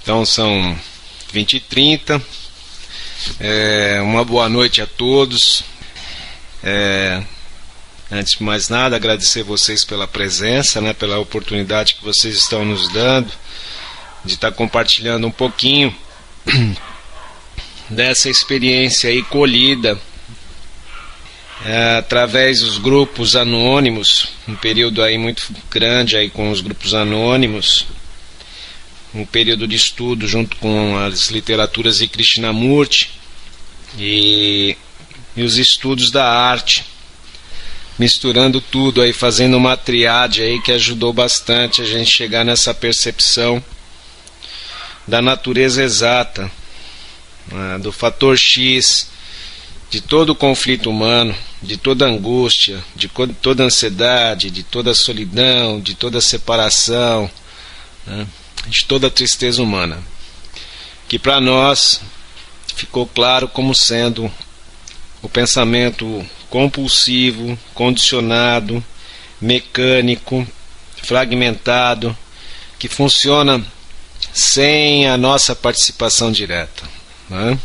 Então são 20h30. Uma boa noite a todos. Antes de mais nada, agradecer vocês pela presença, né, pela oportunidade que vocês estão nos dando de estar compartilhando um pouquinho dessa experiência aí colhida através dos grupos anônimos, um período aí muito grande aí com os grupos anônimos, um período de estudo junto com as literaturas de Krishnamurti e os estudos da arte, misturando tudo aí, fazendo uma triade aí que ajudou bastante a gente chegar nessa percepção da natureza exata, do fator X, de todo o conflito humano, de toda a angústia, de toda a ansiedade, de toda a solidão, de toda a separação, né, de toda a tristeza humana, que para nós ficou claro como sendo o pensamento compulsivo, condicionado, mecânico, fragmentado, que funciona sem a nossa participação direta, né?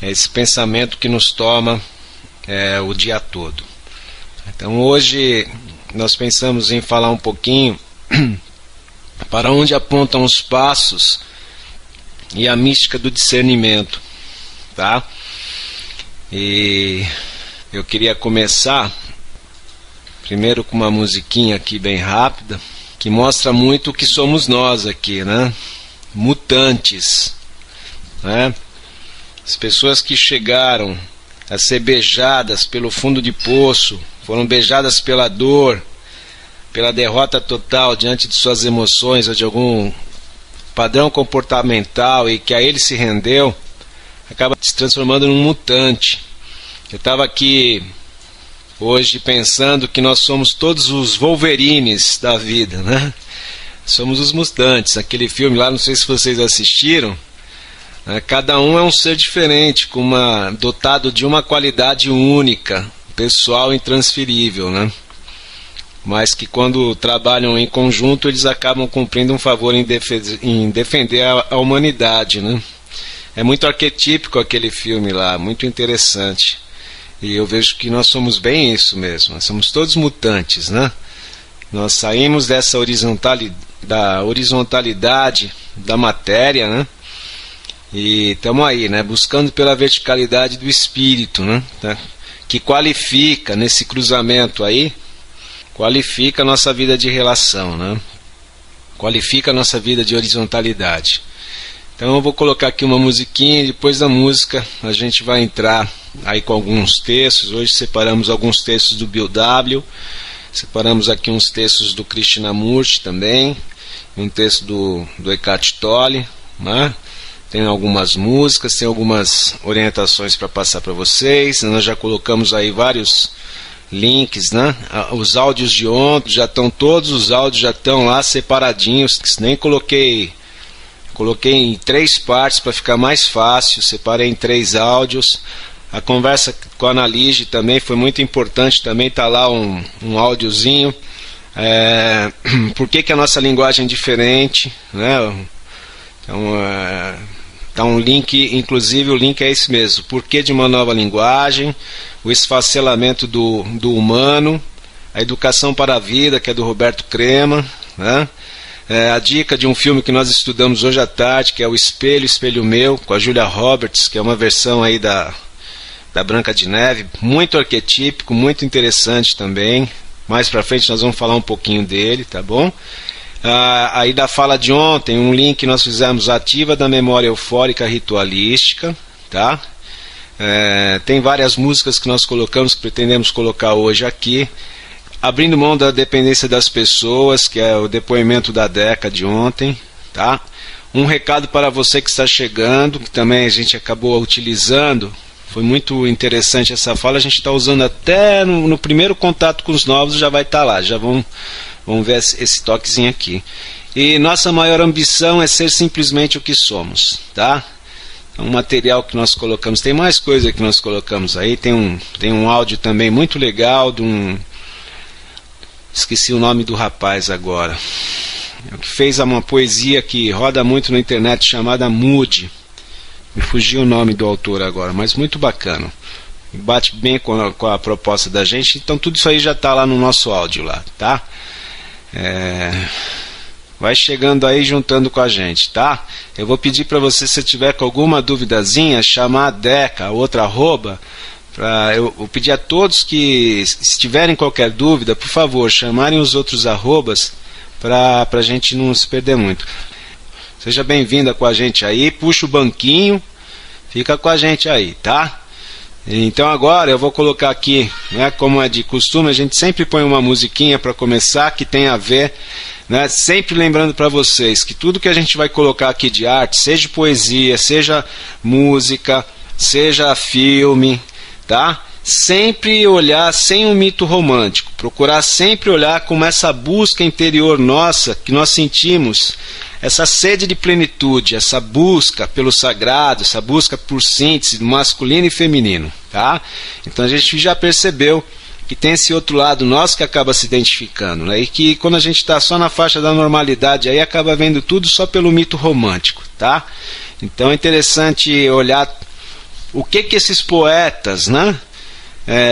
É esse pensamento que nos toma o dia todo. Então hoje nós pensamos em falar um pouquinho para onde apontam os passos e a mística do discernimento, tá? E eu queria começar primeiro com uma musiquinha aqui bem rápida, que mostra muito o que somos nós aqui, né? Mutantes, né? As pessoas que chegaram a ser beijadas pelo fundo de poço, foram beijadas pela dor, pela derrota total diante de suas emoções ou de algum padrão comportamental, e que a ele se rendeu, acaba se transformando num mutante. Eu estava aqui hoje pensando que nós somos todos os Wolverines da vida, né? Somos os mutantes. Aquele filme lá, não sei se vocês assistiram, né? Cada um é um ser diferente, dotado de uma qualidade única, pessoal, intransferível, né? Mas que quando trabalham em conjunto, eles acabam cumprindo um favor em defender a humanidade, né? É muito arquetípico aquele filme lá, muito interessante. E eu vejo que nós somos bem isso mesmo, nós somos todos mutantes, né? Nós saímos dessa horizontalidade da matéria, né? E estamos aí, né? Buscando pela verticalidade do espírito, né? Que qualifica, nesse cruzamento aí, qualifica a nossa vida de relação, né? Qualifica a nossa vida de horizontalidade. Então eu vou colocar aqui uma musiquinha e depois da música a gente vai entrar aí com alguns textos. Hoje separamos alguns textos do Bill W. Separamos aqui uns textos do Krishnamurti também, um texto do Eckhart Tolle, né? Tem algumas músicas, tem algumas orientações para passar para vocês. Nós já colocamos aí vários links, né? Os áudios de ontem já estão, todos os áudios já estão lá separadinhos, nem coloquei em 3 partes para ficar mais fácil, separei em 3 áudios. A conversa com a Analige também foi muito importante, também está lá um áudiozinho. Por que a nossa linguagem é diferente, né? Então, tá um link, inclusive o link é esse mesmo, porquê de uma nova linguagem, o esfacelamento do humano, a educação para a vida, que é do Roberto Crema, né? A dica de um filme que nós estudamos hoje à tarde, que é o Espelho, Espelho Meu, com a Julia Roberts, que é uma versão aí da Branca de Neve, muito arquetípico, muito interessante também. Mais pra frente nós vamos falar um pouquinho dele, tá bom? Aí da fala de ontem, um link que nós fizemos, ativa da memória eufórica ritualística, tá? Tem várias músicas que nós colocamos, que pretendemos colocar hoje aqui. Abrindo mão da dependência das pessoas, que é o depoimento da Deca de ontem, tá? Um recado para você que está chegando, que também a gente acabou utilizando, foi muito interessante essa fala, a gente está usando até no primeiro contato com os novos, já vai estar lá, já vamos ver esse toquezinho aqui. E nossa maior ambição é ser simplesmente o que somos, tá? É um material que nós colocamos, tem mais coisa que nós colocamos aí, tem um áudio também muito legal, esqueci o nome do rapaz agora, que fez uma poesia que roda muito na internet chamada Mood. Me fugiu o nome do autor agora, mas muito bacana. Bate bem com a proposta da gente. Então tudo isso aí já está lá no nosso áudio lá, tá? Vai chegando aí, juntando com a gente, tá? Eu vou pedir para você, se tiver com alguma duvidazinha, chamar a Deca, outra arroba. Eu pedir a todos que, se tiverem qualquer dúvida, por favor, chamarem os outros arrobas para a gente não se perder muito. Seja bem-vinda com a gente aí, puxa o banquinho, fica com a gente aí, tá? Então agora eu vou colocar aqui, né, como é de costume, a gente sempre põe uma musiquinha para começar que tem a ver, né, sempre lembrando para vocês que tudo que a gente vai colocar aqui de arte, seja poesia, seja música, seja filme, tá? Sempre olhar sem um mito romântico, procurar sempre olhar como essa busca interior nossa, que nós sentimos, essa sede de plenitude, essa busca pelo sagrado, essa busca por síntese masculino e feminino, tá? Então a gente já percebeu que tem esse outro lado nosso que acaba se identificando, né? E que quando a gente está só na faixa da normalidade, aí acaba vendo tudo só pelo mito romântico, tá? Então é interessante olhar o que esses poetas, né,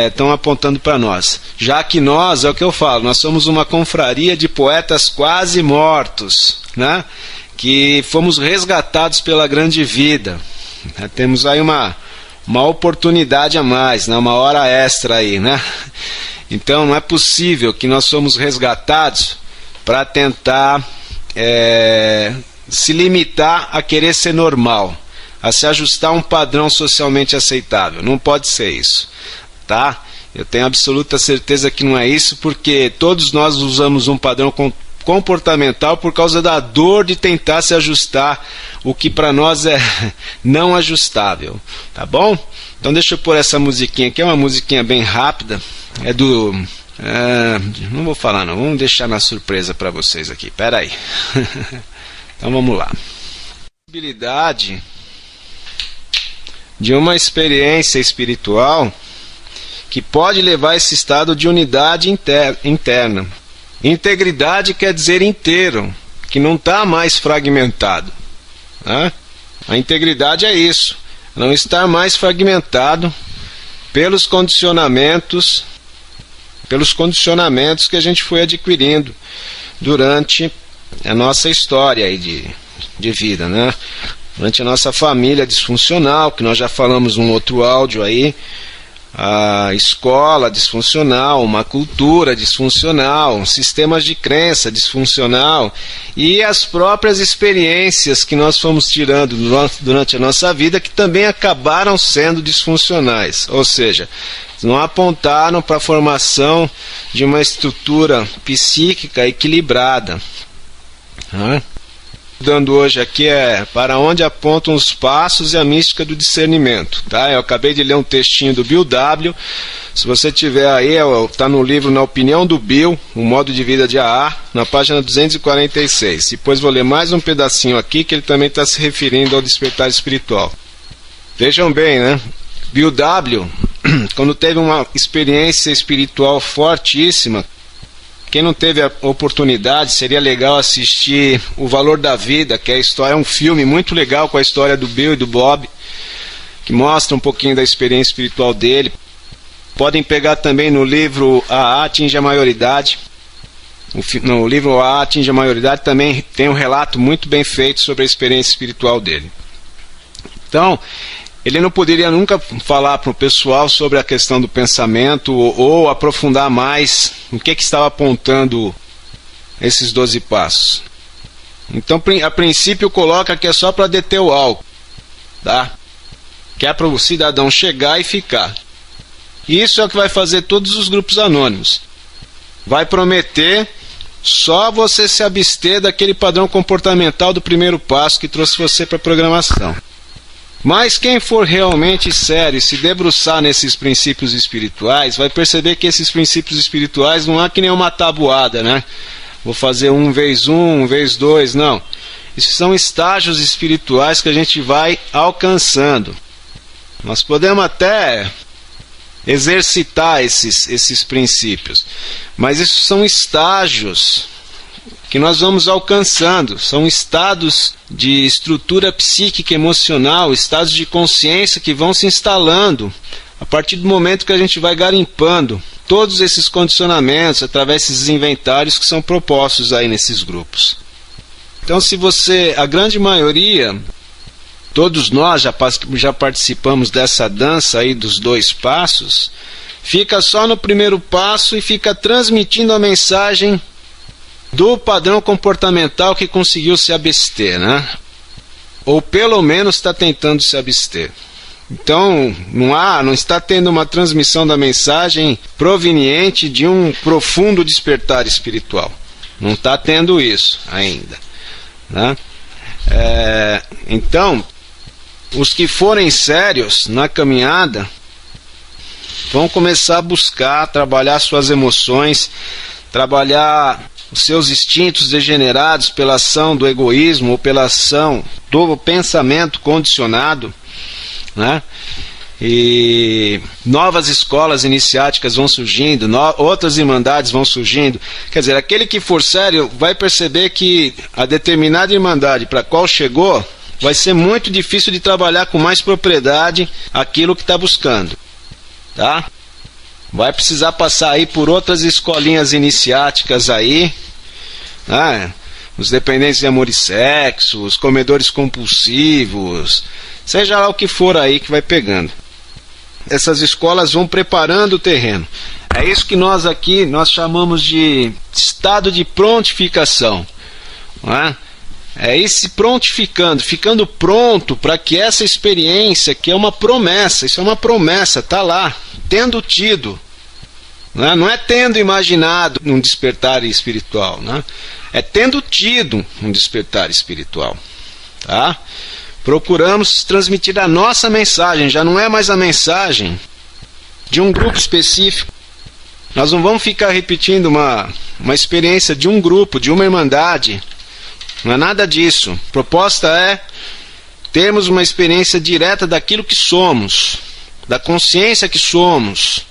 estão apontando para nós, já que nós, é o que eu falo, nós somos uma confraria de poetas quase mortos, né, que fomos resgatados pela grande vida, né, temos aí uma oportunidade a mais, né, uma hora extra aí, né? Então não é possível que nós somos resgatados para tentar se limitar a querer ser normal, a se ajustar a um padrão socialmente aceitável. Não pode ser isso, tá? Eu tenho absoluta certeza que não é isso, porque todos nós usamos um padrão comportamental por causa da dor de tentar se ajustar o que para nós é não ajustável, tá bom? Então deixa eu pôr essa musiquinha aqui, é uma musiquinha bem rápida, é do... não vou falar não, vamos deixar na surpresa para vocês aqui, pera aí. Então vamos lá. Possibilidade de uma experiência espiritual que pode levar a esse estado de unidade interna. Integridade quer dizer inteiro, que não está mais fragmentado, né? A integridade é isso, não estar mais fragmentado pelos condicionamentos que a gente foi adquirindo durante a nossa história aí de vida, né? Durante a nossa família disfuncional, que nós já falamos num outro áudio aí, a escola disfuncional, uma cultura disfuncional, sistemas de crença disfuncional e as próprias experiências que nós fomos tirando durante a nossa vida, que também acabaram sendo disfuncionais, ou seja, não apontaram para a formação de uma estrutura psíquica equilibrada, né? Dando hoje aqui para onde apontam os passos e a mística do discernimento, tá? Eu acabei de ler um textinho do Bill W. Se você tiver aí, está no livro Na Opinião do Bill, O Modo de Vida de AA, na página 246. Depois vou ler mais um pedacinho aqui, que ele também está se referindo ao despertar espiritual. Vejam bem, né? Bill W, quando teve uma experiência espiritual fortíssima, quem não teve a oportunidade, seria legal assistir O Valor da Vida, que é um filme muito legal com a história do Bill e do Bob, que mostra um pouquinho da experiência espiritual dele. Podem pegar também no livro AA Atinge a Maioridade. No livro AA Atinge a Maioridade também tem um relato muito bem feito sobre a experiência espiritual dele. Então, ele não poderia nunca falar para o pessoal sobre a questão do pensamento ou aprofundar mais o que estava apontando esses 12 passos. Então, a princípio, coloca que é só para deter o álcool, tá? Que é para o cidadão chegar e ficar. Isso é o que vai fazer todos os grupos anônimos. Vai prometer só você se abster daquele padrão comportamental do primeiro passo que trouxe você para a programação. Mas quem for realmente sério e se debruçar nesses princípios espirituais, vai perceber que esses princípios espirituais não há que nem uma tabuada, né? Vou fazer 1 vezes 1 vezes 2, não. Isso são estágios espirituais que a gente vai alcançando. Nós podemos até exercitar esses princípios, mas isso são estágios que nós vamos alcançando. São estados de estrutura psíquica emocional, estados de consciência que vão se instalando a partir do momento que a gente vai garimpando todos esses condicionamentos através desses inventários que são propostos aí nesses grupos. Então, se você, a grande maioria, todos nós já participamos dessa dança aí dos 2 passos, fica só no primeiro passo e fica transmitindo a mensagem do padrão comportamental que conseguiu se abster, né? Ou pelo menos está tentando se abster. Então, não está tendo uma transmissão da mensagem proveniente de um profundo despertar espiritual. Não está tendo isso ainda, né? Então, os que forem sérios na caminhada vão começar a buscar trabalhar suas emoções, trabalhar os seus instintos degenerados pela ação do egoísmo ou pela ação do pensamento condicionado, né? E novas escolas iniciáticas vão surgindo, outras irmandades vão surgindo. Quer dizer, aquele que for sério vai perceber que a determinada irmandade para a qual chegou vai ser muito difícil de trabalhar com mais propriedade aquilo que está buscando, tá? Vai precisar passar aí por outras escolinhas iniciáticas aí, né? Os dependentes de amor e sexo, os comedores compulsivos, seja lá o que for aí que vai pegando. Essas escolas vão preparando o terreno. É isso que nós aqui chamamos de estado de prontificação, não é? É esse prontificando, ficando pronto para que essa experiência, que é uma promessa, isso é uma promessa, está lá, tendo tido, né? Não é tendo imaginado um despertar espiritual, né? É tendo tido um despertar espiritual, tá? Procuramos transmitir a nossa mensagem, já não é mais a mensagem de um grupo específico. Nós não vamos ficar repetindo uma experiência de um grupo, de uma irmandade. Não é nada disso. A proposta é termos uma experiência direta daquilo que somos, da consciência que somos,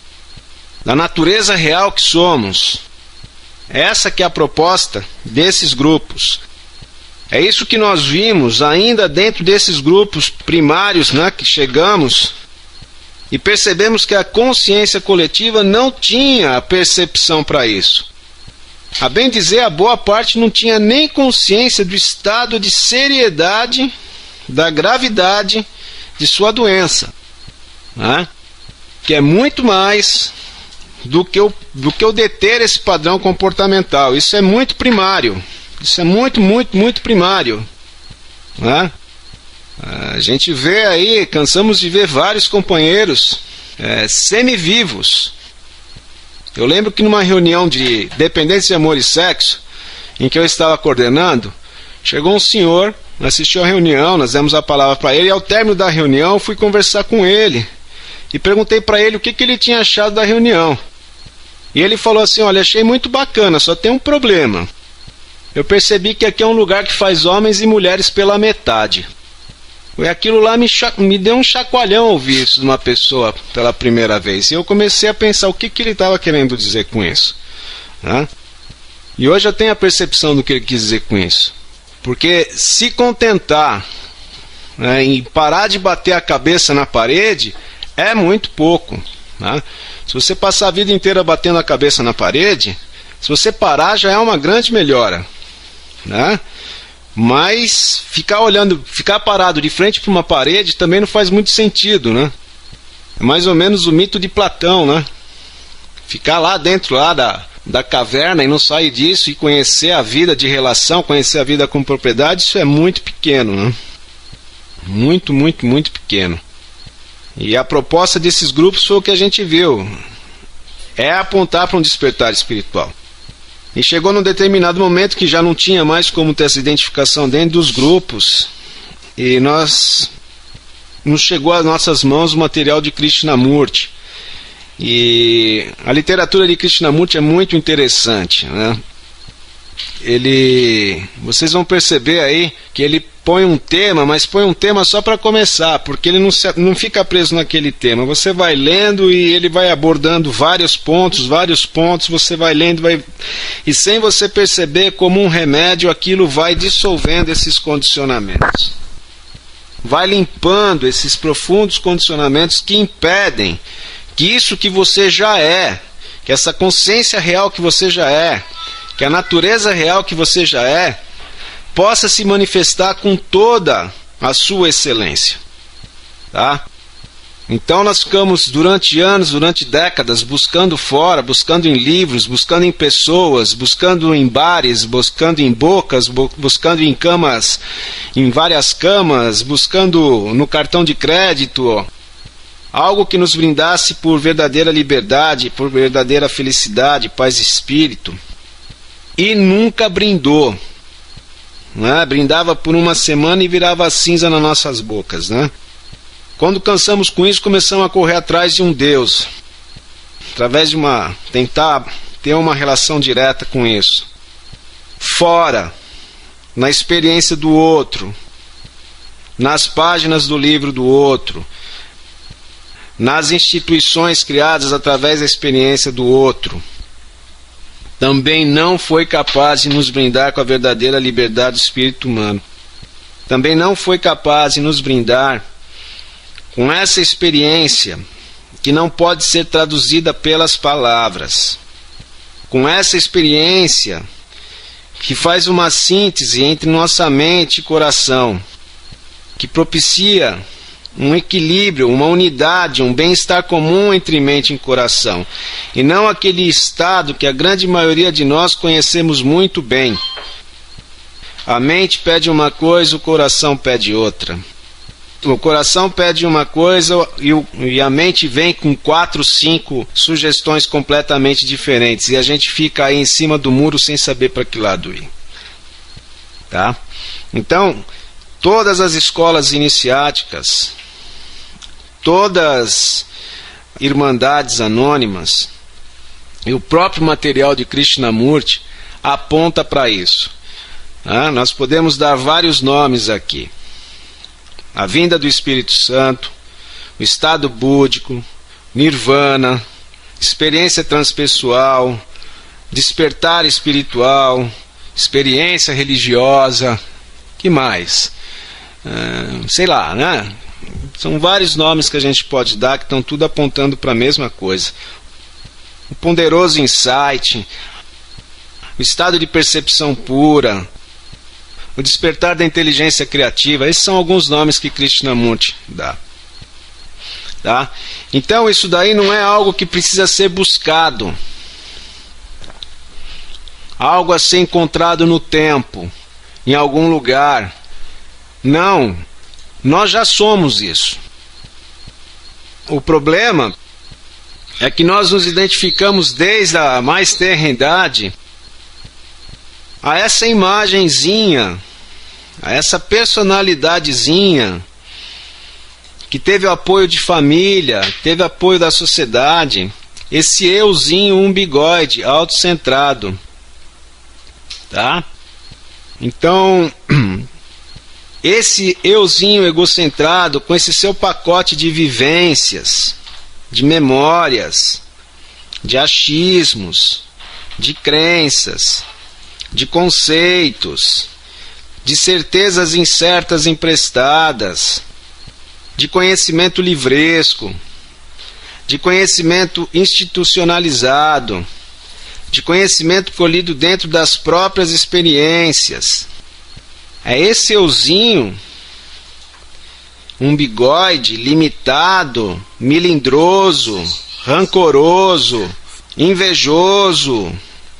da natureza real que somos. Essa que é a proposta desses grupos. É isso que nós vimos ainda dentro desses grupos primários, né, que chegamos e percebemos que a consciência coletiva não tinha a percepção para isso. A bem dizer, a boa parte não tinha nem consciência do estado de seriedade, da gravidade de sua doença, né? Que é muito mais do que eu deter esse padrão comportamental. Isso é muito primário. Isso é muito, muito, muito primário, né? A gente vê aí, cansamos de ver vários companheiros semivivos. Eu lembro que numa reunião de dependentes de amor e sexo, em que eu estava coordenando, chegou um senhor, assistiu à reunião, nós demos a palavra para ele, e ao término da reunião fui conversar com ele e perguntei para ele o que ele tinha achado da reunião. E ele falou assim: olha, achei muito bacana, só tem um problema. Eu percebi que aqui é um lugar que faz homens e mulheres pela metade. E aquilo lá me deu um chacoalhão ouvir isso de uma pessoa pela primeira vez. E eu comecei a pensar o que ele estava querendo dizer com isso, né? E hoje eu tenho a percepção do que ele quis dizer com isso. Porque se contentar, né, em parar de bater a cabeça na parede é muito pouco, né? Se você passar a vida inteira batendo a cabeça na parede, se você parar já é uma grande melhora, né? Mas ficar parado de frente para uma parede também não faz muito sentido, né? É mais ou menos o mito de Platão, né? Ficar lá dentro da caverna e não sair disso e conhecer a vida de relação, conhecer a vida com propriedade, isso é muito pequeno, né? Muito, muito, muito pequeno. E a proposta desses grupos foi o que a gente viu. É apontar para um despertar espiritual. E chegou num determinado momento que já não tinha mais como ter essa identificação dentro dos grupos. E nos chegou às nossas mãos o material de Krishnamurti. E a literatura de Krishnamurti é muito interessante, né? vocês vão perceber aí que ele põe um tema, mas põe um tema só para começar, porque ele não fica preso naquele tema. Você vai lendo e ele vai abordando vários pontos, você vai lendo, e sem você perceber, como um remédio, aquilo vai dissolvendo esses condicionamentos. Vai limpando esses profundos condicionamentos que impedem que isso que você já é, que essa consciência real que você já é, que a natureza real que você já é, possa se manifestar com toda a sua excelência. Tá? Então nós ficamos durante anos, durante décadas, buscando fora, buscando em livros, buscando em pessoas, buscando em bares, buscando em bocas, buscando em camas, em várias camas, buscando no cartão de crédito, algo que nos brindasse por verdadeira liberdade, por verdadeira felicidade, paz e espírito. E nunca brindou. Né? Brindava por uma semana e virava cinza nas nossas bocas. Né? Quando cansamos com isso, começamos a correr atrás de um Deus, através de tentar ter uma relação direta com isso. Fora, na experiência do outro, nas páginas do livro do outro, nas instituições criadas através da experiência do outro, também não foi capaz de nos brindar com a verdadeira liberdade do espírito humano. Também não foi capaz de nos brindar com essa experiência que não pode ser traduzida pelas palavras. Com essa experiência que faz uma síntese entre nossa mente e coração, que propicia um equilíbrio, uma unidade, um bem-estar comum entre mente e coração, e não aquele estado que a grande maioria de nós conhecemos muito bem. A mente pede uma coisa, o coração pede outra. O coração pede uma coisa e a mente vem com 4, 5 sugestões completamente diferentes, e a gente fica aí em cima do muro sem saber para que lado ir. Tá? Então, todas as escolas iniciáticas, todas irmandades anônimas e o próprio material de Krishnamurti aponta para isso. Nós podemos dar vários nomes aqui: a vinda do Espírito Santo, o estado búdico, nirvana, experiência transpessoal, despertar espiritual, experiência religiosa, que mais? Sei lá, né? São vários nomes que a gente pode dar que estão tudo apontando para a mesma coisa. O ponderoso insight, o estado de percepção pura, o despertar da inteligência criativa. Esses são alguns nomes que Krishnamurti dá. Tá? Então isso daí não é algo que precisa ser buscado, algo a ser encontrado no tempo, em algum lugar. Não, nós já somos isso. O problema é que nós nos identificamos desde a mais tenra idade a essa imagenzinha, a essa personalidadezinha que teve o apoio de família, teve apoio da sociedade, esse euzinho umbigoide, autocentrado. Tá? Então, esse euzinho egocentrado, com esse seu pacote de vivências, de memórias, de achismos, de crenças, de conceitos, de certezas incertas emprestadas, de conhecimento livresco, de conhecimento institucionalizado, de conhecimento colhido dentro das próprias experiências. É esse euzinho umbigoide, limitado, melindroso, rancoroso, invejoso,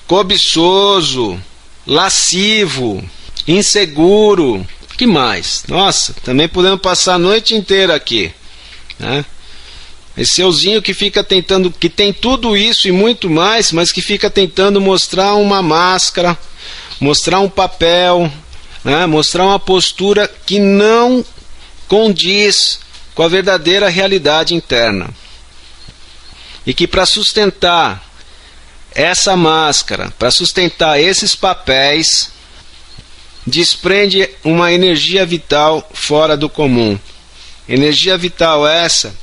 cobiçoso, lascivo, inseguro. Que mais? Nossa, também podemos passar a noite inteira aqui, né? Esse euzinho que fica tentando, que tem tudo isso e muito mais, mas que fica tentando mostrar uma máscara, mostrar um papel, né? Mostrar uma postura que não condiz com a verdadeira realidade interna. E que para sustentar essa máscara, para sustentar esses papéis, desprende uma energia vital fora do comum. Energia vital essa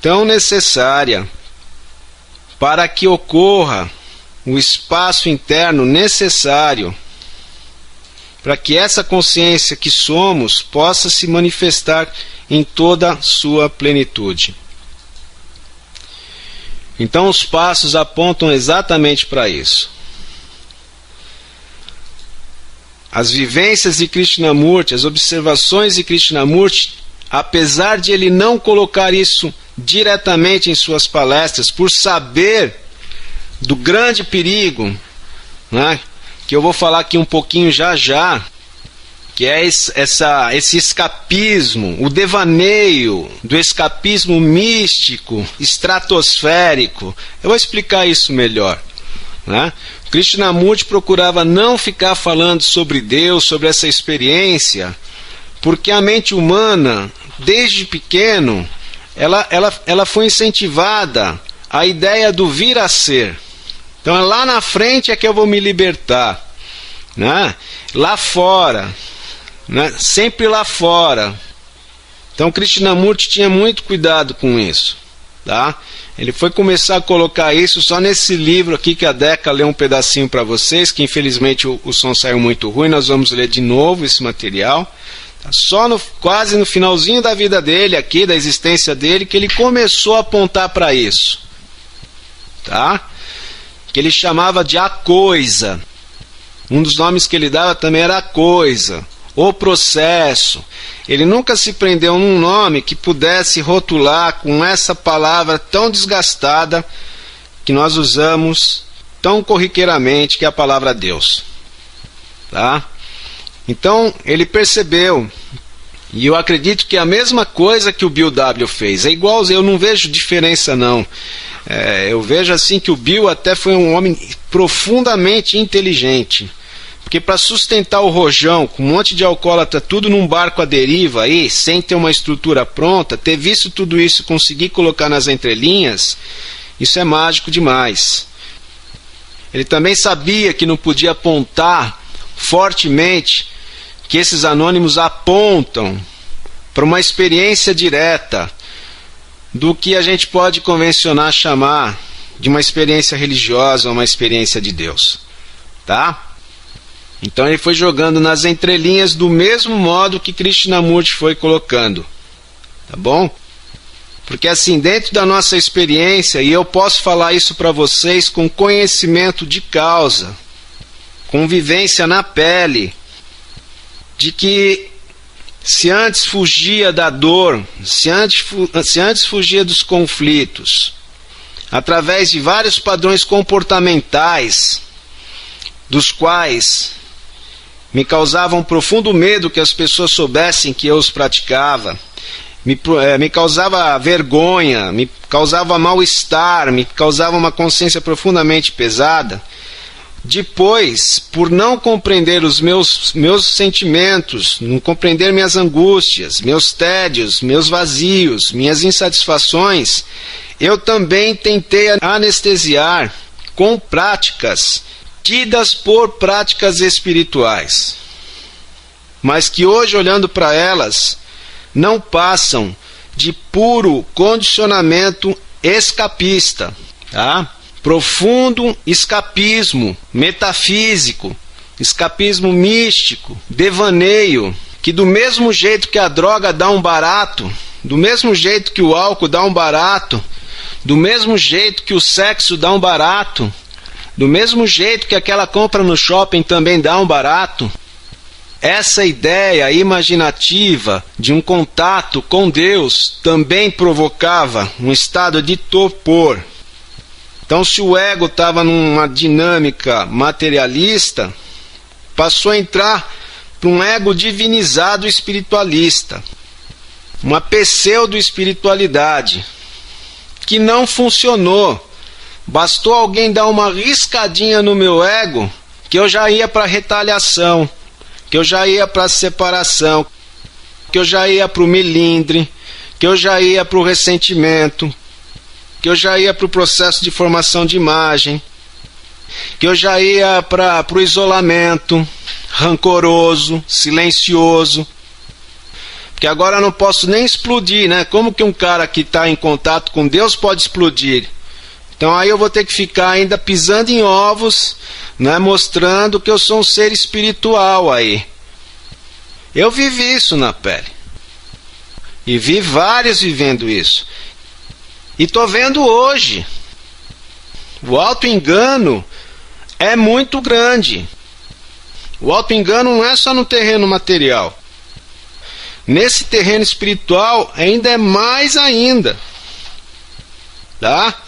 tão necessária para que ocorra o espaço interno necessário para que essa consciência que somos possa se manifestar em toda sua plenitude. Então os passos apontam exatamente para isso. As vivências de Krishnamurti, as observações de Krishnamurti, apesar de ele não colocar isso diretamente em suas palestras, por saber do grande perigo, né, que eu vou falar aqui um pouquinho já, que é esse escapismo, o devaneio do escapismo místico, estratosférico. Eu vou explicar isso melhor, né? Krishnamurti procurava não ficar falando sobre Deus, sobre essa experiência, porque a mente humana, desde pequeno, ela foi incentivada à ideia do vir a ser. Então lá na frente é que eu vou me libertar, né? Lá fora, né? Sempre lá fora. Então Krishnamurti tinha muito cuidado com isso, tá? Ele foi começar a colocar isso só nesse livro aqui que a Deca leu um pedacinho para vocês, que infelizmente o som saiu muito ruim, nós vamos ler de novo esse material. Só quase no finalzinho da vida dele aqui, da existência dele, que ele começou a apontar para isso, tá? Que ele chamava de a coisa. Um dos nomes que ele dava também era a coisa, o processo. Ele nunca se prendeu num nome que pudesse rotular com essa palavra tão desgastada que nós usamos tão corriqueiramente, que é a palavra Deus, tá? Então ele percebeu, e eu acredito que é a mesma coisa que o Bill W. fez, é igualzinho, eu não vejo diferença não. Eu vejo assim que o Bill até foi um homem profundamente inteligente, porque para sustentar o rojão com um monte de alcoólatra tudo num barco à deriva aí, sem ter uma estrutura pronta, ter visto tudo isso e conseguir colocar nas entrelinhas, isso é mágico demais. Ele também sabia que não podia apontar fortemente, que esses anônimos apontam para uma experiência direta do que a gente pode convencionar chamar de uma experiência religiosa ou uma experiência de Deus, tá? Então ele foi jogando nas entrelinhas do mesmo modo que Krishnamurti foi colocando, tá bom? Porque assim, dentro da nossa experiência, e eu posso falar isso para vocês com conhecimento de causa, com vivência na pele, de que se antes fugia da dor, se antes fugia dos conflitos, através de vários padrões comportamentais, dos quais me causavam profundo medo que as pessoas soubessem que eu os praticava, me causava vergonha, me causava mal-estar, me causava uma consciência profundamente pesada. Depois, por não compreender os meus sentimentos, não compreender minhas angústias, meus tédios, meus vazios, minhas insatisfações, eu também tentei anestesiar com práticas tidas por práticas espirituais, mas que hoje, olhando para elas, não passam de puro condicionamento escapista, tá? Profundo escapismo metafísico, escapismo místico, devaneio, que do mesmo jeito que a droga dá um barato, do mesmo jeito que o álcool dá um barato, do mesmo jeito que o sexo dá um barato, do mesmo jeito que aquela compra no shopping também dá um barato, essa ideia imaginativa de um contato com Deus também provocava um estado de torpor. Então, se o ego estava numa dinâmica materialista, passou a entrar para um ego divinizado espiritualista, uma pseudo-espiritualidade, que não funcionou. Bastou alguém dar uma riscadinha no meu ego, que eu já ia para a retaliação, que eu já ia para a separação, que eu já ia para o melindre, que eu já ia para o ressentimento, que eu já ia para o processo de formação de imagem, que eu já ia para o isolamento, rancoroso, silencioso, porque agora eu não posso nem explodir, né? Como que um cara que está em contato com Deus pode explodir? Então aí eu vou ter que ficar ainda pisando em ovos, né? Mostrando que eu sou um ser espiritual aí. Eu vivi isso na pele. E vi vários vivendo isso. E estou vendo hoje. O auto-engano é muito grande. O auto-engano não é só no terreno material. Nesse terreno espiritual ainda é mais ainda. Tá?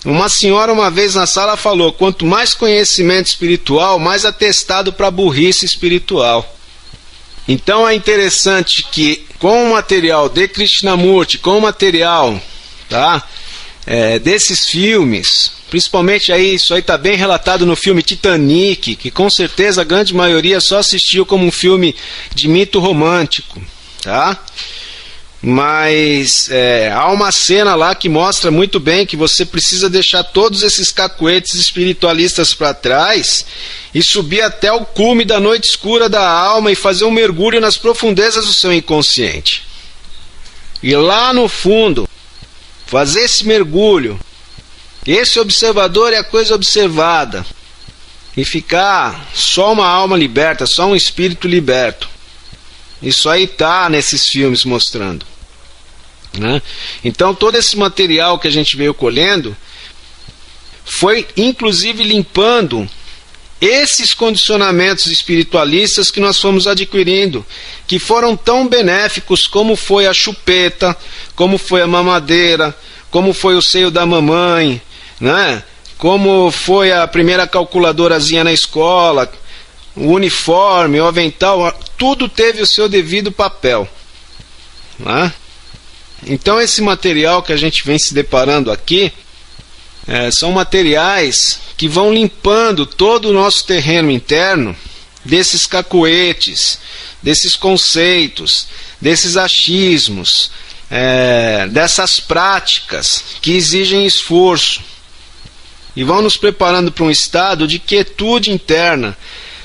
Uma senhora uma vez na sala falou: quanto mais conhecimento espiritual, mais atestado para burrice espiritual. Então é interessante que com o material de Krishnamurti, com o material, tá, desses filmes, principalmente aí, isso aí está bem relatado no filme Titanic, que com certeza a grande maioria só assistiu como um filme de mito romântico, tá? Mas há uma cena lá que mostra muito bem que você precisa deixar todos esses cacuetes espiritualistas para trás e subir até o cume da noite escura da alma e fazer um mergulho nas profundezas do seu inconsciente. E lá no fundo, fazer esse mergulho, esse observador é a coisa observada, e ficar só uma alma liberta, só um espírito liberto. Isso aí está nesses filmes mostrando, né? Então todo esse material que a gente veio colhendo foi inclusive limpando esses condicionamentos espiritualistas que nós fomos adquirindo, que foram tão benéficos como foi a chupeta, como foi a mamadeira, como foi o seio da mamãe, né? Como foi a primeira calculadorazinha na escola, o uniforme, o avental, tudo teve o seu devido papel, né? Então esse material que a gente vem se deparando aqui são materiais que vão limpando todo o nosso terreno interno desses cacuetes, desses conceitos, desses achismos, dessas práticas que exigem esforço, e vão nos preparando para um estado de quietude interna,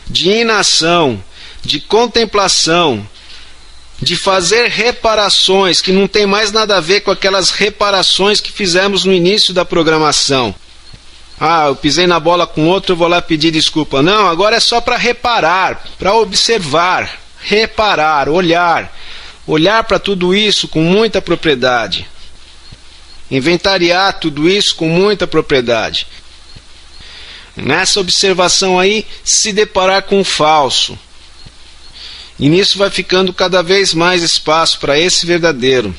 de inação, de contemplação, de fazer reparações que não tem mais nada a ver com aquelas reparações que fizemos no início da programação. Ah, eu pisei na bola com outro, eu vou lá pedir desculpa. Não, agora é só para reparar, para observar, reparar, olhar para tudo isso com muita propriedade, inventariar tudo isso com muita propriedade. Nessa observação aí, se deparar com o falso. E nisso vai ficando cada vez mais espaço para esse verdadeiro.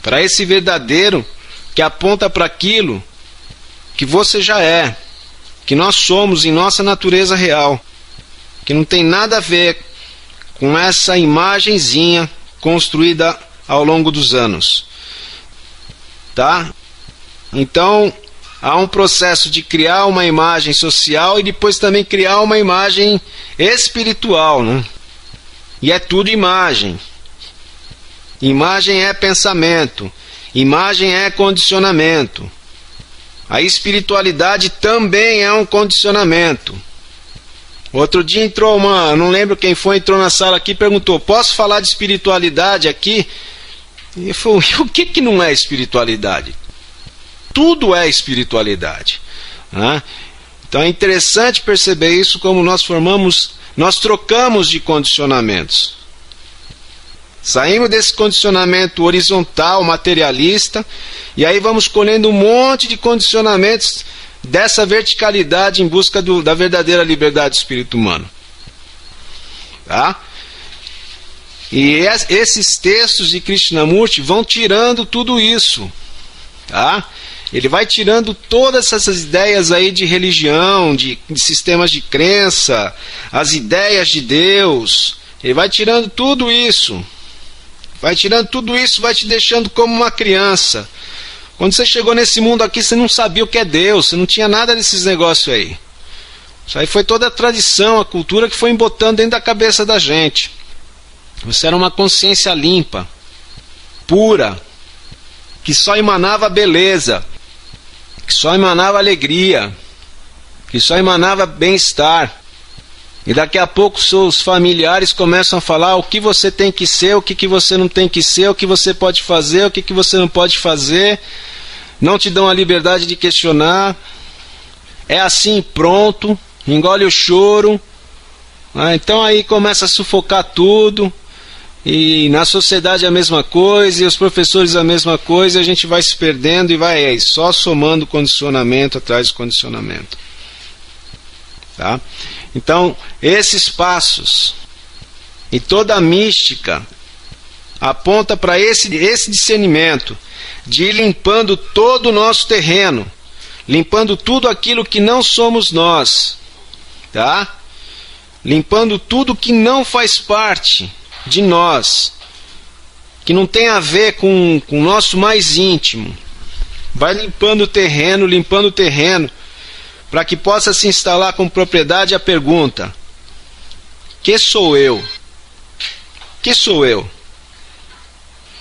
Para esse verdadeiro que aponta para aquilo que você já é, que nós somos em nossa natureza real, que não tem nada a ver com essa imagenzinha construída ao longo dos anos. Tá? Então, há um processo de criar uma imagem social e depois também criar uma imagem espiritual, né? E é tudo imagem. Imagem é pensamento. Imagem é condicionamento. A espiritualidade também é um condicionamento. Outro dia entrou não lembro quem foi, entrou na sala aqui e perguntou: posso falar de espiritualidade aqui? E eu falei: o que não é espiritualidade? Tudo é espiritualidade, né? Então é interessante perceber isso, como nós trocamos de condicionamentos. Saímos desse condicionamento horizontal, materialista, e aí vamos colhendo um monte de condicionamentos dessa verticalidade em busca da verdadeira liberdade do espírito humano. Tá? E esses textos de Krishnamurti vão tirando tudo isso. Tá? Ele vai tirando todas essas ideias aí de religião, de sistemas de crença, as ideias de Deus. Ele vai tirando tudo isso. Vai tirando tudo isso, vai te deixando como uma criança. Quando você chegou nesse mundo aqui, você não sabia o que é Deus, você não tinha nada desses negócios aí. Isso aí foi toda a tradição, a cultura que foi embotando dentro da cabeça da gente. Você era uma consciência limpa, pura, que só emanava beleza, que só emanava alegria, que só emanava bem-estar. E daqui a pouco seus familiares começam a falar o que você tem que ser, o que você não tem que ser, o que você pode fazer, o que você não pode fazer. Não te dão a liberdade de questionar. É assim, pronto, engole o choro. Então aí começa a sufocar tudo. E na sociedade a mesma coisa, e os professores a mesma coisa, e a gente vai se perdendo e vai aí, só somando condicionamento atrás de condicionamento. Tá? Então, esses passos e toda a mística aponta para esse discernimento de ir limpando todo o nosso terreno, limpando tudo aquilo que não somos nós, tá? Limpando tudo que não faz parte de nós, que não tem a ver com o nosso mais íntimo. Vai limpando o terreno, para que possa se instalar com propriedade a pergunta: que sou eu? Que sou eu?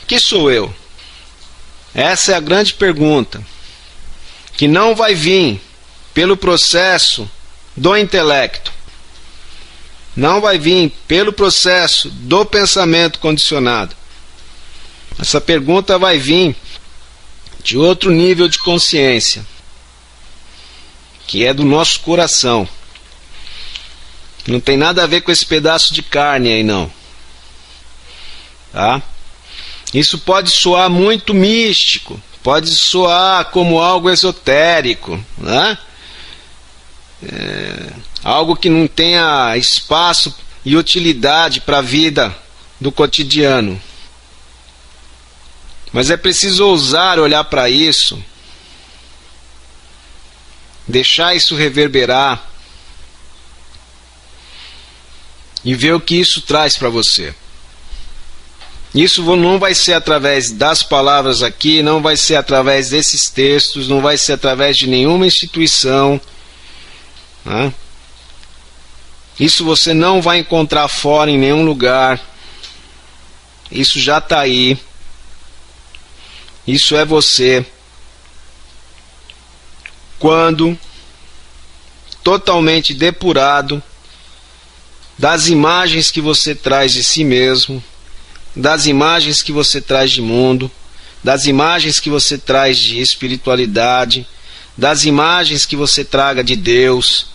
Que sou eu? Essa é a grande pergunta, que não vai vir pelo processo do intelecto, não vai vir pelo processo do pensamento condicionado. Essa pergunta vai vir de outro nível de consciência, que é do nosso coração. Não tem nada a ver com esse pedaço de carne aí, não. Tá? Isso pode soar muito místico, pode soar como algo esotérico, né? Algo que não tenha espaço e utilidade para a vida do cotidiano. Mas é preciso ousar olhar para isso, deixar isso reverberar e ver o que isso traz para você. Isso não vai ser através das palavras aqui, não vai ser através desses textos, não vai ser através de nenhuma instituição, né? Isso você não vai encontrar fora em nenhum lugar. Isso já está aí. Isso é você. Quando totalmente depurado das imagens que você traz de si mesmo, das imagens que você traz de mundo, das imagens que você traz de espiritualidade, das imagens que você traga de Deus,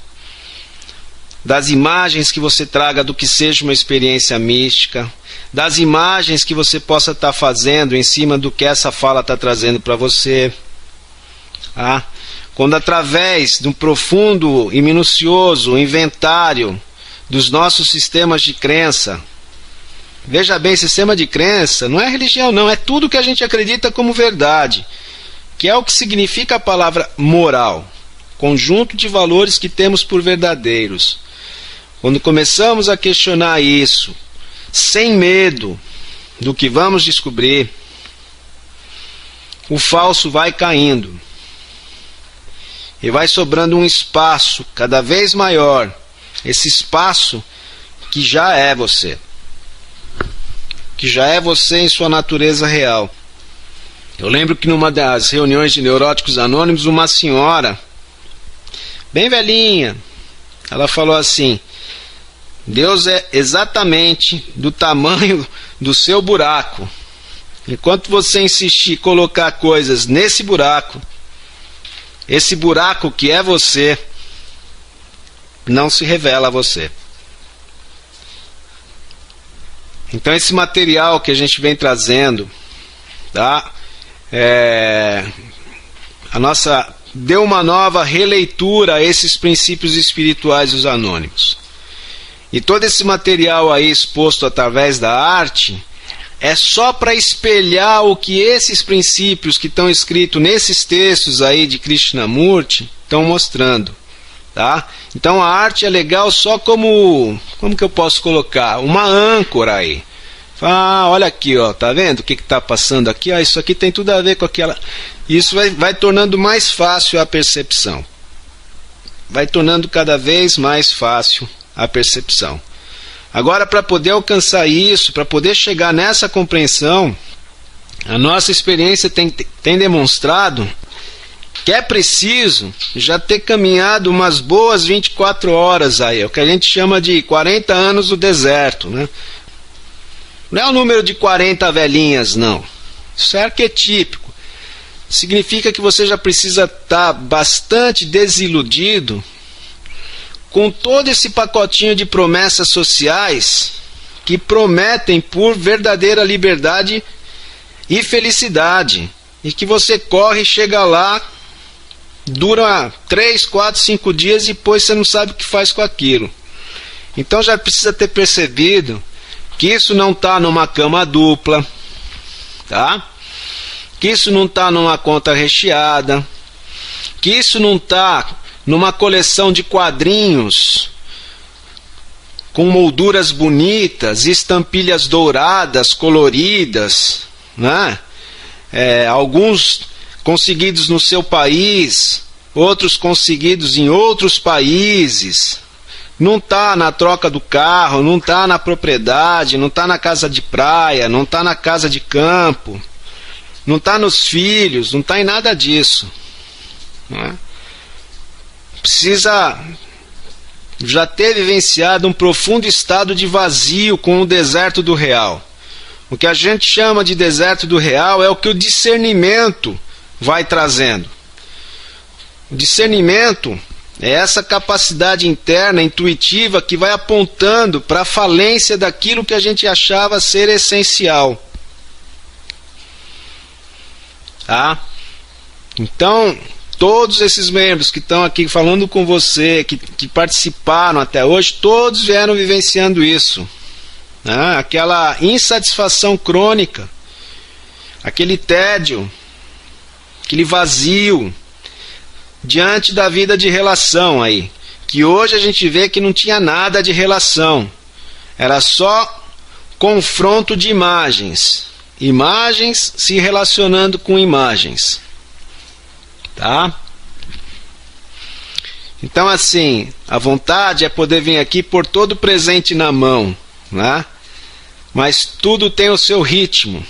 das imagens que você traga do que seja uma experiência mística, das imagens que você possa estar fazendo em cima do que essa fala está trazendo para você. Quando através de um profundo e minucioso inventário dos nossos sistemas de crença, veja bem, sistema de crença não é religião não, é tudo que a gente acredita como verdade, que é o que significa a palavra moral, conjunto de valores que temos por verdadeiros. Quando começamos a questionar isso, sem medo do que vamos descobrir, o falso vai caindo. E vai sobrando um espaço cada vez maior. Esse espaço que já é você. Que já é você em sua natureza real. Eu lembro que numa das reuniões de Neuróticos Anônimos, uma senhora, bem velhinha, ela falou assim: Deus é exatamente do tamanho do seu buraco. Enquanto você insistir em colocar coisas nesse buraco, esse buraco que é você, não se revela a você. Então esse material que a gente vem trazendo, tá? A nossa deu uma nova releitura a esses princípios espirituais dos anônimos. E todo esse material aí exposto através da arte é só para espelhar o que esses princípios que estão escritos nesses textos aí de Krishnamurti estão mostrando, tá? Então a arte é legal só como que eu posso colocar? Uma âncora aí. Olha aqui, ó, tá vendo o que está passando aqui? Isso aqui tem tudo a ver com aquela... Isso vai tornando mais fácil a percepção. Vai tornando cada vez mais fácil a percepção. Agora, para poder alcançar isso, para poder chegar nessa compreensão, A nossa experiência tem demonstrado que é preciso já ter caminhado umas boas 24 horas aí, é o que a gente chama de 40 anos do deserto, né? Não é o número de 40 velhinhas, não. Isso é arquetípico. Significa que você já precisa estar bastante desiludido com todo esse pacotinho de promessas sociais que prometem por verdadeira liberdade e felicidade, e que você corre e chega lá, dura 3, 4, 5 dias e depois você não sabe o que faz com aquilo. Então já precisa ter percebido que isso não está numa cama dupla, tá? Que isso não está numa conta recheada, que isso não está numa coleção de quadrinhos com molduras bonitas, estampilhas douradas, coloridas, né? Alguns conseguidos no seu país, outros conseguidos em outros países. Não está na troca do carro, não está na propriedade, não está na casa de praia, não está na casa de campo, não está nos filhos, não está em nada disso, né? Precisa já ter vivenciado um profundo estado de vazio com o deserto do real. O que a gente chama de deserto do real é o que o discernimento vai trazendo. O discernimento é essa capacidade interna, intuitiva, que vai apontando para a falência daquilo que a gente achava ser essencial. Tá? Então, todos esses membros que estão aqui falando com você, que participaram até hoje, todos vieram vivenciando isso. Né? Aquela insatisfação crônica, aquele tédio, aquele vazio diante da vida de relação aí, que hoje a gente vê que não tinha nada de relação, era só confronto de imagens, imagens se relacionando com imagens, tá? Então assim, a vontade é poder vir aqui pôr todo o presente na mão, né? Mas tudo tem o seu ritmo,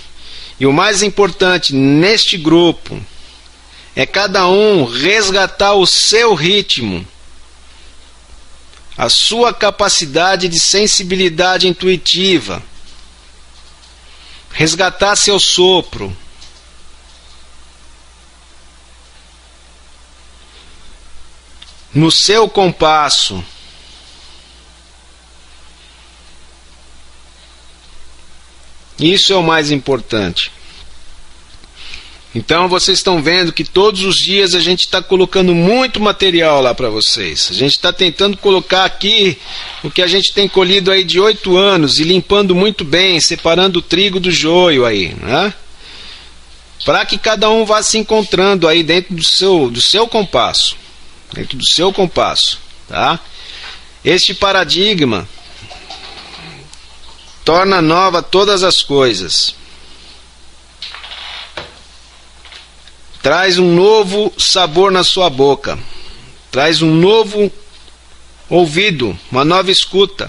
e o mais importante neste grupo é cada um resgatar o seu ritmo, a sua capacidade de sensibilidade intuitiva, resgatar seu sopro, no seu compasso. Isso é o mais importante. Então vocês estão vendo que todos os dias a gente está colocando muito material lá para vocês. A gente está tentando colocar aqui o que a gente tem colhido aí de 8 anos e limpando muito bem, separando o trigo do joio aí, né? Para que cada um vá se encontrando aí dentro do seu compasso. Dentro do seu compasso, tá? Este paradigma torna nova todas as coisas. Traz um novo sabor na sua boca. Traz um novo ouvido, uma nova escuta.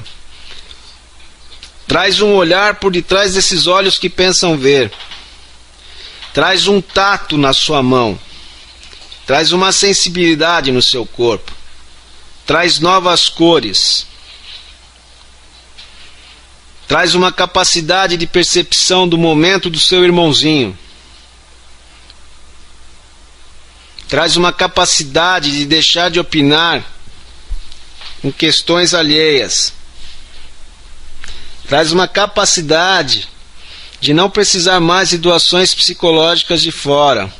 Traz um olhar por detrás desses olhos que pensam ver. Traz um tato na sua mão. Traz uma sensibilidade no seu corpo. Traz novas cores. Traz uma capacidade de percepção do momento do seu irmãozinho. Traz uma capacidade de deixar de opinar em questões alheias. Traz uma capacidade de não precisar mais de doações psicológicas de fora.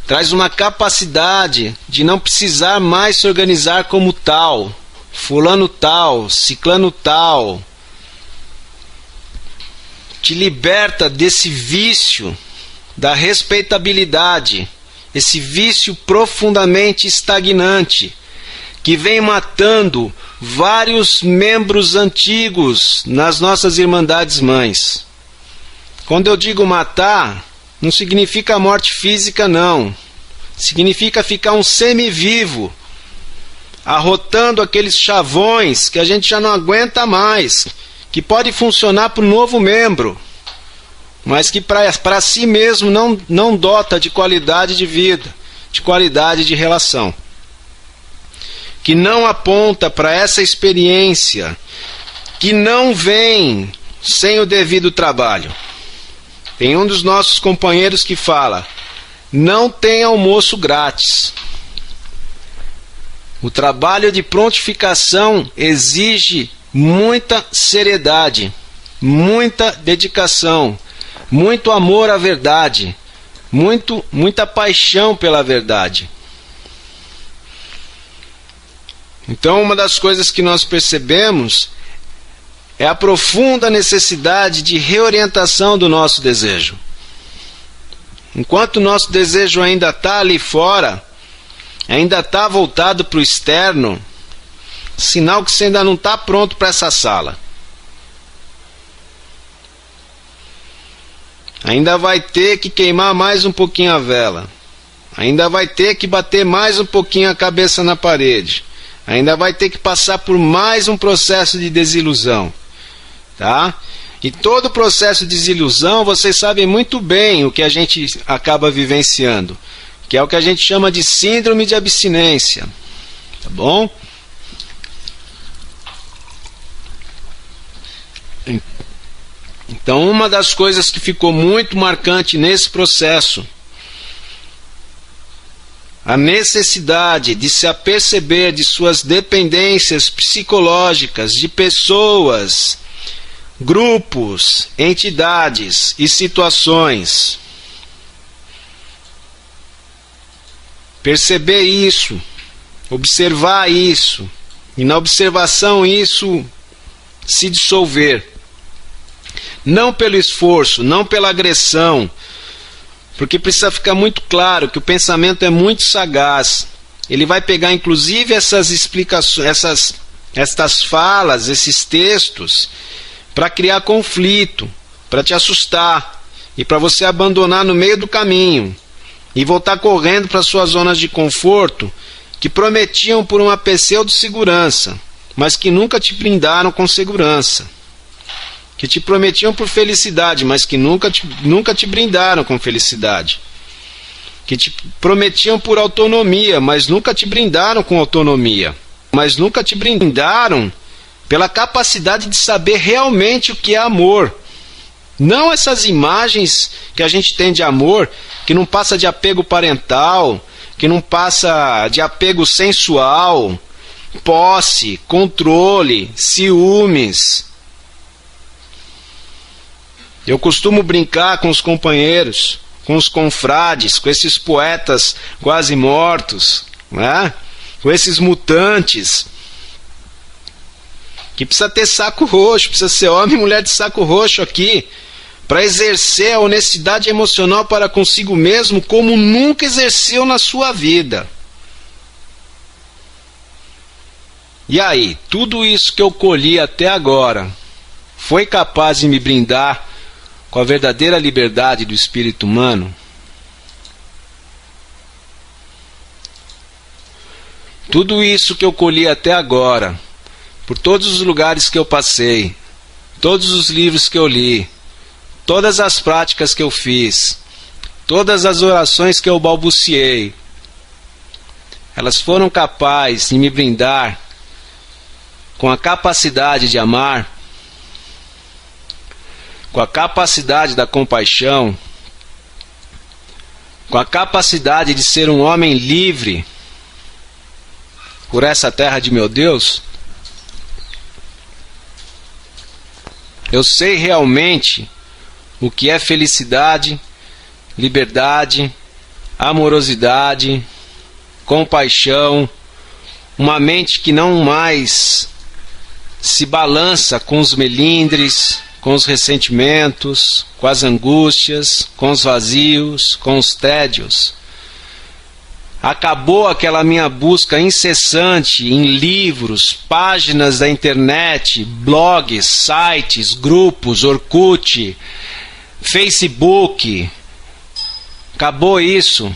Traz uma capacidade de não precisar mais se organizar como tal, fulano tal, ciclano tal. Te liberta desse vício da respeitabilidade, esse vício profundamente estagnante, que vem matando vários membros antigos nas nossas Irmandades Mães. Quando eu digo matar, não significa morte física, não. Significa ficar um semivivo, arrotando aqueles chavões que a gente já não aguenta mais, que pode funcionar para um novo membro. mas que para si mesmo não dota de qualidade de vida, de qualidade de relação, que não aponta para essa experiência, que não vem sem o devido trabalho. Tem um dos nossos companheiros que fala: não tem almoço grátis. O trabalho de prontificação exige muita seriedade, muita dedicação, muito amor à verdade, muita paixão pela verdade. Então, uma das coisas que nós percebemos é a profunda necessidade de reorientação do nosso desejo. Enquanto o nosso desejo ainda está ali fora, ainda está voltado para o externo, sinal que você ainda não está pronto para essa sala. Ainda vai ter que queimar mais um pouquinho a vela. Ainda vai ter que bater mais um pouquinho a cabeça na parede. Ainda vai ter que passar por mais um processo de desilusão. Tá? E todo processo de desilusão, vocês sabem muito bem o que a gente acaba vivenciando, que é o que a gente chama de síndrome de abstinência. Tá bom? Então, uma das coisas que ficou muito marcante nesse processo, a necessidade de se aperceber de suas dependências psicológicas de pessoas, grupos, entidades e situações. Perceber isso, observar isso, e na observação isso se dissolver. Não pelo esforço, não pela agressão, porque precisa ficar muito claro que o pensamento é muito sagaz. Ele vai pegar inclusive essas explicações, estas falas, esses textos, para criar conflito, para te assustar e para você abandonar no meio do caminho e voltar correndo para suas zonas de conforto que prometiam por uma pseudo-segurança, mas que nunca te brindaram com segurança. Que te prometiam por felicidade, mas que nunca te brindaram com felicidade. Que te prometiam por autonomia, mas nunca te brindaram com autonomia. Mas nunca te brindaram pela capacidade de saber realmente o que é amor. Não essas imagens que a gente tem de amor, que não passa de apego parental, que não passa de apego sensual, posse, controle, ciúmes. Eu costumo brincar com os companheiros, com os confrades, com esses poetas quase mortos, né? Com esses mutantes, que precisa ter saco roxo, precisa ser homem e mulher de saco roxo aqui, para exercer a honestidade emocional para consigo mesmo como nunca exerceu na sua vida. E aí, tudo isso que eu colhi até agora, foi capaz de me brindar com a verdadeira liberdade do espírito humano? Tudo isso que eu colhi até agora, por todos os lugares que eu passei, todos os livros que eu li, todas as práticas que eu fiz, todas as orações que eu balbuciei, elas foram capazes de me brindar com a capacidade de amar, com a capacidade da compaixão, com a capacidade de ser um homem livre por essa terra de meu Deus? Eu sei realmente o que é felicidade, liberdade, amorosidade, compaixão, uma mente que não mais se balança com os melindres, com os ressentimentos, com as angústias, com os vazios, com os tédios. Acabou aquela minha busca incessante em livros, páginas da internet, blogs, sites, grupos, Orkut, Facebook. Acabou isso.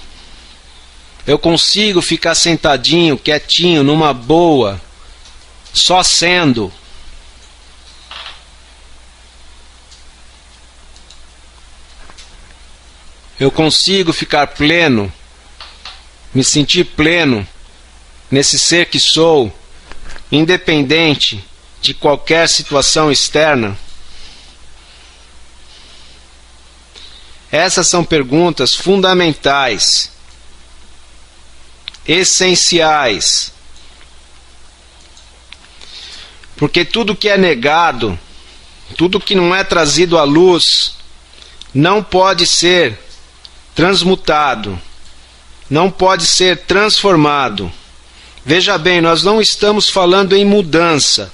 Eu consigo ficar sentadinho, quietinho, numa boa, só sendo. eu consigo ficar pleno, me sentir pleno nesse ser que sou, independente de qualquer situação externa? Essas são perguntas fundamentais, essenciais, porque tudo que é negado, tudo que não é trazido à luz, não pode ser transmutado, não pode ser transformado. Veja bem, nós não estamos falando em mudança.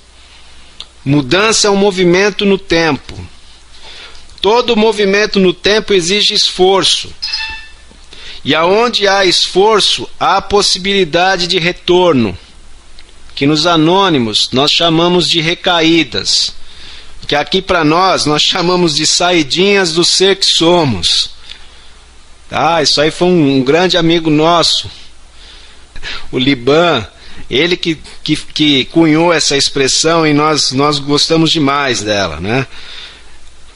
Mudança é um movimento no tempo. Todo movimento no tempo exige esforço. E aonde há esforço, há possibilidade de retorno, que nos anônimos nós chamamos de recaídas, que aqui para nós chamamos de saidinhas do ser que somos. Isso aí foi um grande amigo nosso, o Liban, ele que cunhou essa expressão, e nós gostamos demais dela, né?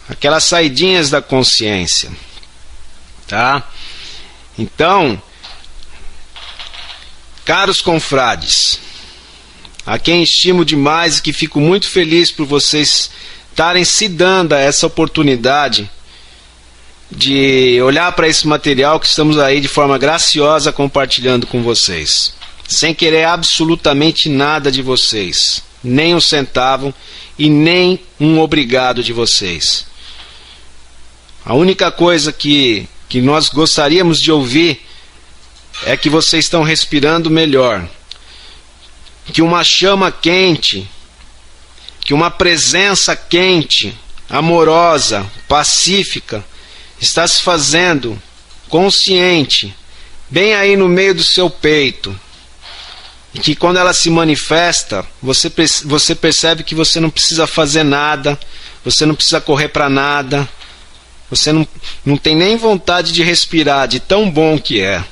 Aquelas saidinhas da consciência, tá? Então, caros confrades, a quem estimo demais e que fico muito feliz por vocês estarem se dando a essa oportunidade de olhar para esse material que estamos aí de forma graciosa compartilhando com vocês, sem querer absolutamente nada de vocês, nem um centavo e nem um obrigado de vocês. A única coisa que nós gostaríamos de ouvir é que vocês estão respirando melhor, que uma chama quente, que uma presença quente, amorosa, pacífica, está se fazendo consciente, bem aí no meio do seu peito, e que quando ela se manifesta, você percebe que você não precisa fazer nada, você não precisa correr para nada, você não tem nem vontade de respirar, de tão bom que é.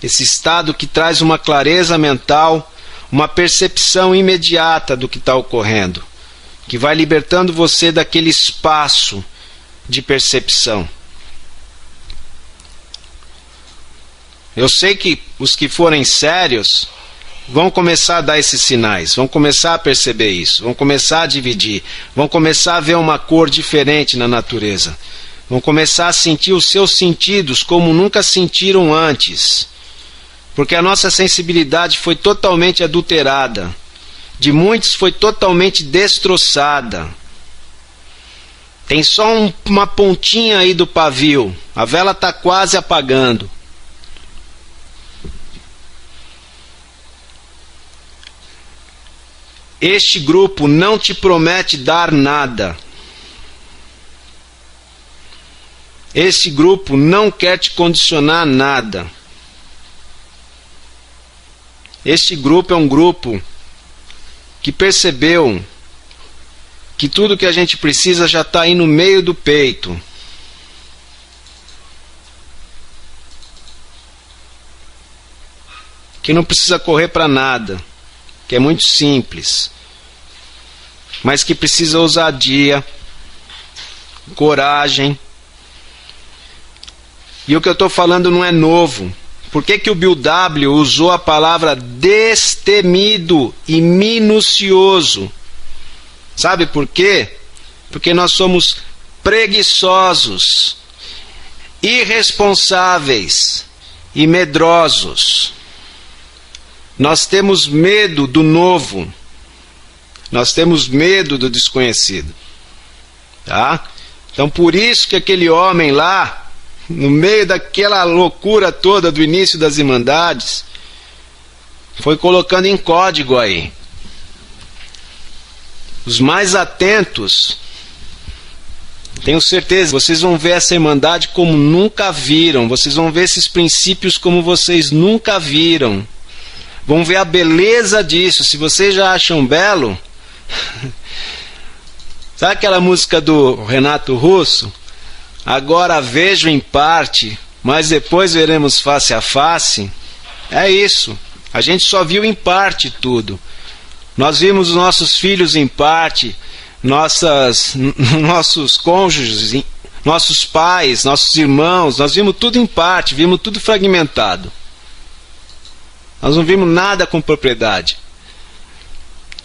Esse estado que traz uma clareza mental, uma percepção imediata do que está ocorrendo, que vai libertando você daquele espaço de percepção. Eu sei que os que forem sérios vão começar a dar esses sinais, vão começar a perceber isso, vão começar a dividir, vão começar a ver uma cor diferente na natureza, vão começar a sentir os seus sentidos como nunca sentiram antes, porque a nossa sensibilidade foi totalmente adulterada, de muitos foi totalmente destroçada. Tem só uma pontinha aí do pavio, a vela está quase apagando. Este grupo não te promete dar nada. Este grupo não quer te condicionar a nada. Este grupo é um grupo que percebeu que tudo que a gente precisa já está aí no meio do peito. Que não precisa correr para nada, que é muito simples, mas que precisa ousadia, coragem. E o que eu estou falando não é novo. Por que o Bill W. usou a palavra destemido e minucioso? Sabe por quê? Porque nós somos preguiçosos, irresponsáveis e medrosos. Nós temos medo do novo. Nós temos medo do desconhecido. Tá? Então por isso que aquele homem lá, no meio daquela loucura toda do início das Irmandades, foi colocando em código aí. Os mais atentos, tenho certeza, vocês vão ver essa Irmandade como nunca viram. Vocês vão ver esses princípios como vocês nunca viram. Vão ver a beleza disso. Se vocês já acham belo, sabe aquela música do Renato Russo? Agora vejo em parte, mas depois veremos face a face. É isso. A gente só viu em parte tudo. Nós vimos os nossos filhos em parte, nossos cônjuges nossos pais, nossos irmãos, nós vimos tudo em parte, vimos tudo fragmentado. Nós não vimos nada com propriedade.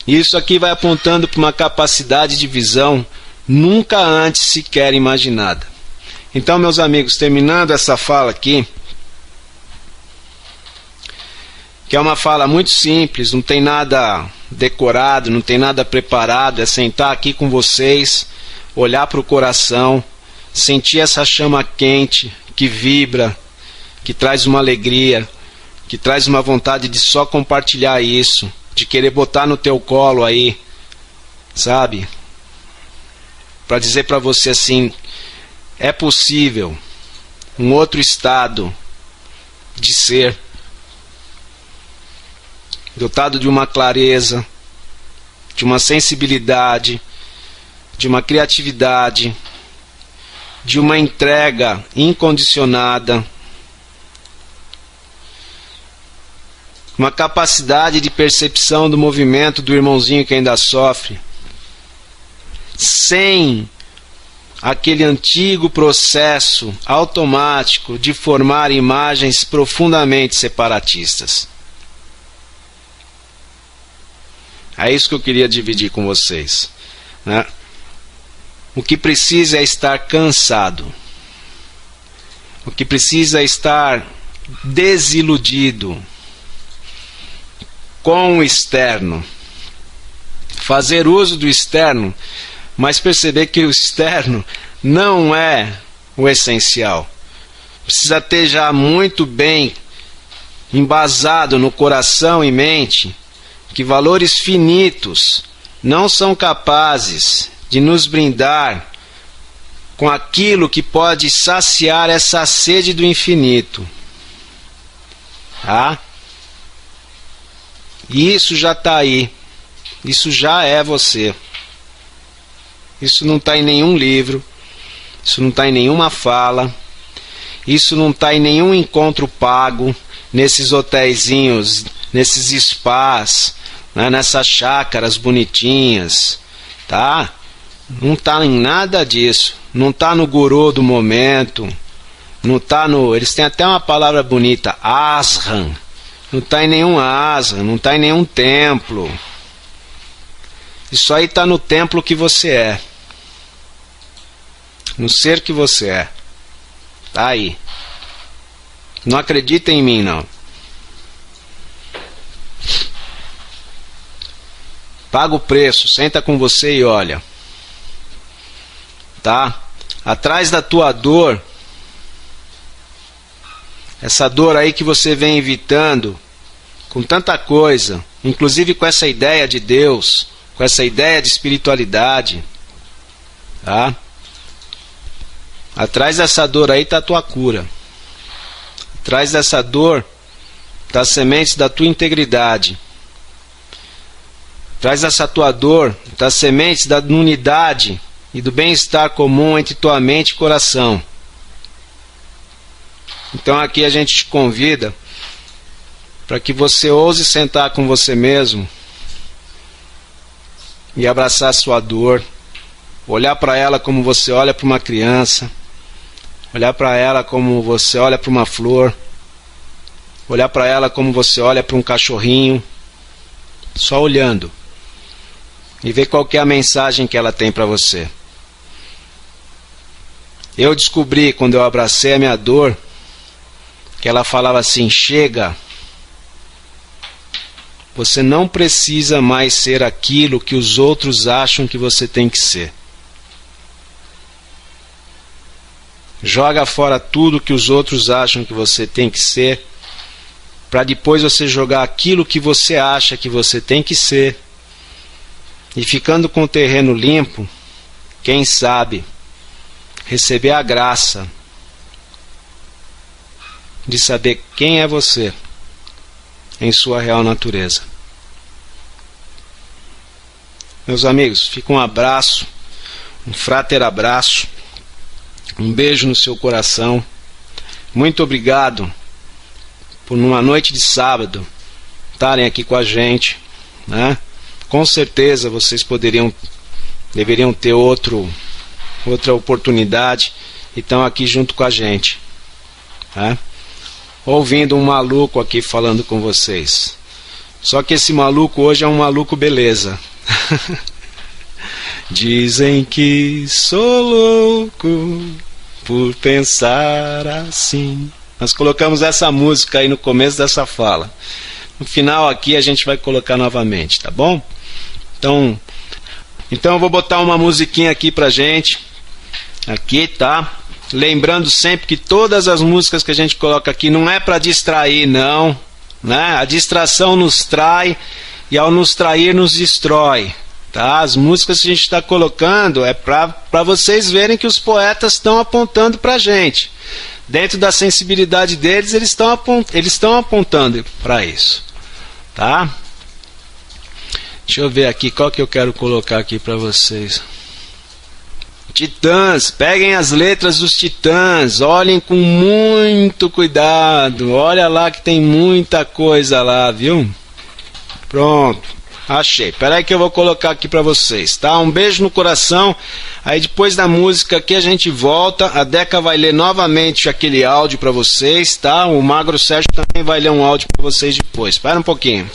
E isso aqui vai apontando para uma capacidade de visão nunca antes sequer imaginada. Então, meus amigos, terminando essa fala aqui, que é uma fala muito simples, não tem nada decorado, não tem nada preparado, é sentar aqui com vocês, olhar para o coração, sentir essa chama quente que vibra, que traz uma alegria, que traz uma vontade de só compartilhar isso, de querer botar no teu colo aí, sabe? Para dizer para você assim, é possível um outro estado de ser, dotado de uma clareza, de uma sensibilidade, de uma criatividade, de uma entrega incondicionada, uma capacidade de percepção do movimento do irmãozinho que ainda sofre, sem aquele antigo processo automático de formar imagens profundamente separatistas. É isso que eu queria dividir com vocês, né? O que precisa é estar cansado. O que precisa é estar desiludido com o externo. Fazer uso do externo, mas perceber que o externo não é o essencial. Precisa ter já muito bem embasado no coração e mente que valores finitos não são capazes de nos brindar com aquilo que pode saciar essa sede do infinito. Tá? E isso já está aí. Isso já é você. Isso não está em nenhum livro. Isso não está em nenhuma fala. Isso não está em nenhum encontro pago, nesses hotéisinhos, nesses spas, né, nessas chácaras bonitinhas, tá? Não está em nada disso. Não está no guru do momento. Não está no... Eles têm até uma palavra bonita, ashram. Não está em nenhum ashram, não está em nenhum templo. Isso aí está no templo que você é. No ser que você é. Está aí. Não acredita em mim, não. Paga o preço, senta com você e olha. Tá? Atrás da tua dor, essa dor aí que você vem evitando com tanta coisa, inclusive com essa ideia de Deus, com essa ideia de espiritualidade, tá? Atrás dessa dor aí está a tua cura. Atrás dessa dor está as sementes da tua integridade. Atrás dessa tua dor está as sementes da unidade e do bem-estar comum entre tua mente e coração. Então aqui a gente te convida para que você ouse sentar com você mesmo e abraçar a sua dor, olhar para ela como você olha para uma criança, olhar para ela como você olha para uma flor, olhar para ela como você olha para um cachorrinho, só olhando, e ver qual que é a mensagem que ela tem para você. Eu descobri, quando eu abracei a minha dor, que ela falava assim: chega, você não precisa mais ser aquilo que os outros acham que você tem que ser. Joga fora tudo que os outros acham que você tem que ser, para depois você jogar aquilo que você acha que você tem que ser. E ficando com o terreno limpo, quem sabe receber a graça de saber quem é você em sua real natureza. Meus amigos, fica um abraço, um frater abraço, um beijo no seu coração. Muito obrigado por, numa noite de sábado, estarem aqui com a gente, né? Com certeza vocês deveriam ter outro outra oportunidade e estão aqui junto com a gente, tá? Ouvindo um maluco aqui falando com vocês. Só que esse maluco hoje é um maluco beleza. Dizem que sou louco por pensar assim. Nós colocamos essa música aí no começo dessa fala. No final aqui a gente vai colocar novamente, tá bom? Então eu vou botar uma musiquinha aqui pra gente. Aqui, tá? Lembrando sempre que todas as músicas que a gente coloca aqui não é para distrair, não, né? A distração nos trai e ao nos trair nos destrói, tá? As músicas que a gente está colocando é para vocês verem que os poetas estão apontando para a gente. Dentro da sensibilidade deles, eles estão apontando para isso, tá? Deixa eu ver aqui qual que eu quero colocar aqui para vocês. Titãs, peguem as letras dos Titãs, olhem com muito cuidado, olha lá que tem muita coisa lá, viu? Pronto, achei. Espera aí que eu vou colocar aqui para vocês, tá? Um beijo no coração. Aí depois da música aqui a gente volta, a Deca vai ler novamente aquele áudio para vocês, tá? O Magro Sérgio também vai ler um áudio para vocês depois. Espera um pouquinho.